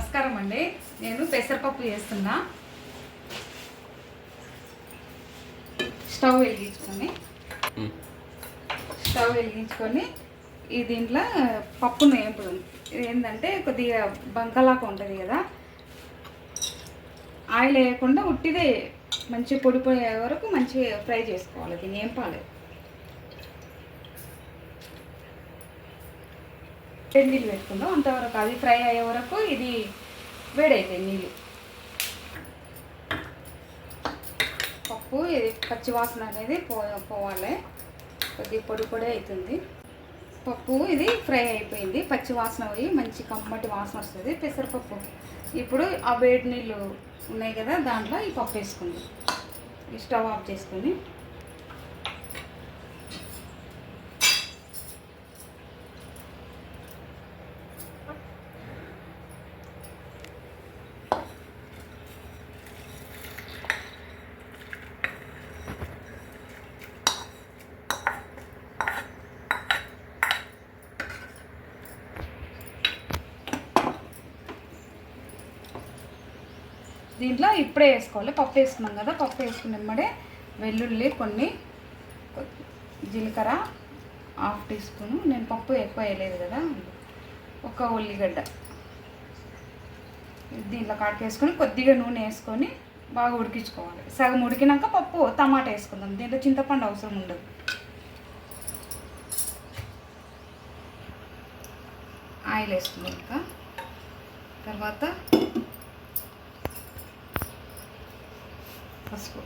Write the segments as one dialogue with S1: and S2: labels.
S1: నమస్కారం అండి. నేను పెసరపప్పు చేస్తున్నా. స్టవ్ వెలిగించుకొని ఈ దీంట్లో పప్పును వేపుదాం. ఇది ఏంటంటే కొద్దిగా బంకలాగా ఉంటుంది కదా, ఆయిల్ వేయకుండా ఉట్టిదే మంచి పొడి పొడి అయ్యే వరకు మంచిగా ఫ్రై చేసుకోవాలి. దీన్ని ఏంపాలి. నీళ్ళు పెట్టుకుందాం. అంతవరకు అది ఫ్రై అయ్యే వరకు ఇది వేడైతాయి నీళ్ళు. పప్పు ఇది పచ్చి వాసన అనేది పోవాలి. కొద్దిగా పొడి పొడి అవుతుంది. పప్పు ఇది ఫ్రై అయిపోయింది. పచ్చి వాసన పోయి మంచి కమ్మటి వాసన వస్తుంది పెసరపప్పు. ఇప్పుడు ఆ వేడి నీళ్ళు ఉన్నాయి కదా, దాంట్లో ఈ పప్పు వేసుకుంది. ఈ స్టవ్ ఆఫ్ చేసుకొని దీంట్లో ఇప్పుడే వేసుకోవాలి. పప్పు వేసుకున్నాం కదా, పప్పు వేసుకున్న వెంబడే వెల్లుల్లి కొన్ని, జీలకర్ర హాఫ్ టీ స్పూను, నేను పప్పు ఎక్కువ వేయలేదు కదా, ఒక ఉల్లిగడ్డ దీంట్లో కాడికి వేసుకొని కొద్దిగా నూనె వేసుకొని బాగా ఉడికించుకోవాలి. సగం ఉడికినాక పప్పు టమాటా వేసుకుందాం. దీంట్లో చింతపండు అవసరం ఉండదు. ఆయిల్ వేసుకుందాం. ఇంకా తర్వాత పసుపు.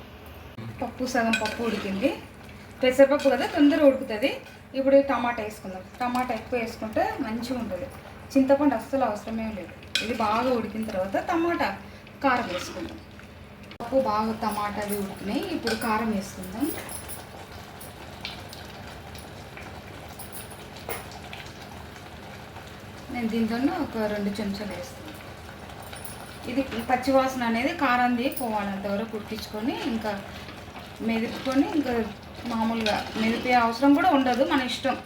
S1: పప్పు సగం పప్పు ఉడికింది. పెసరపప్పు కదా, తొందరగా ఉడుకుతుంది. ఇప్పుడు టమాటా వేసుకుందాం. టమాటా ఎక్కువ వేసుకుంటే మంచిగా ఉంటుంది. చింతపండు అస్సలు అవసరమే లేదు. ఇది బాగా ఉడికిన తర్వాత టమాటా కారం వేసుకుందాం. పప్పు బాగా టమాటా అవి ఉడికినాయి. ఇప్పుడు కారం వేసుకుందాం. నేను దీంట్లో ఒక 2 చెంచాలు వేస్తాను. ఇది పచ్చివాసన అనేది కారంది పోవాలంతవరకు ఉడికించుకొని ఇంకా మెదుపుకొని, ఇంకా మామూలుగా మెదిపే అవసరం కూడా ఉండదు, మన ఇష్టం.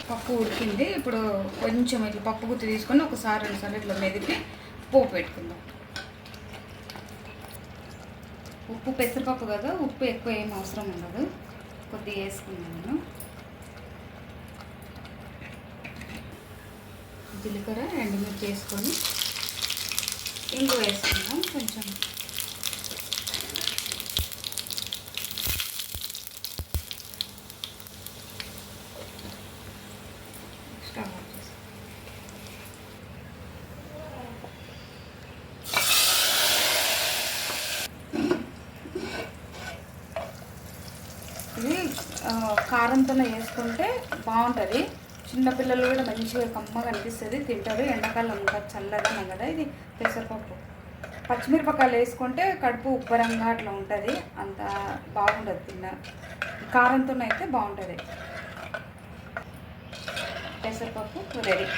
S1: పప్పు ఉడికింది. ఇప్పుడు కొంచెం ఇట్లా పప్పు గుత్తి తీసుకొని ఒకసారి 2 సార్లు ఇట్లా మెదిపి పోపు పెట్టుకుందాం. ఉప్పు పెసరపప్పు కదా, ఉప్పు ఎక్కువ ఏం అవసరం ఉండదు. కొద్దిగా వేసుకున్నాను. జీలకర్ర ఎండుమిర్చి వేసుకొని ఇంగు వేసుకుందాం. కొంచెం స్టవ్ ఆఫ్ చేసి ఇది కారంతో వేసుకుంటే బాగుంటుంది. చిన్నపిల్లలు కూడా మంచిగా కమ్మగా అనిపిస్తుంది, తింటారు. ఎండాకాలం ఇంకా చల్లదనం కదా ఇది పెసరపప్పు. పచ్చిమిరపకాయలు వేసుకుంటే కడుపు ఉబ్బరంగా అట్లా ఉంటుంది, అంత బాగుంటుంది. కారంతో అయితే బాగుంటుంది. పెసరపప్పు రెడీ.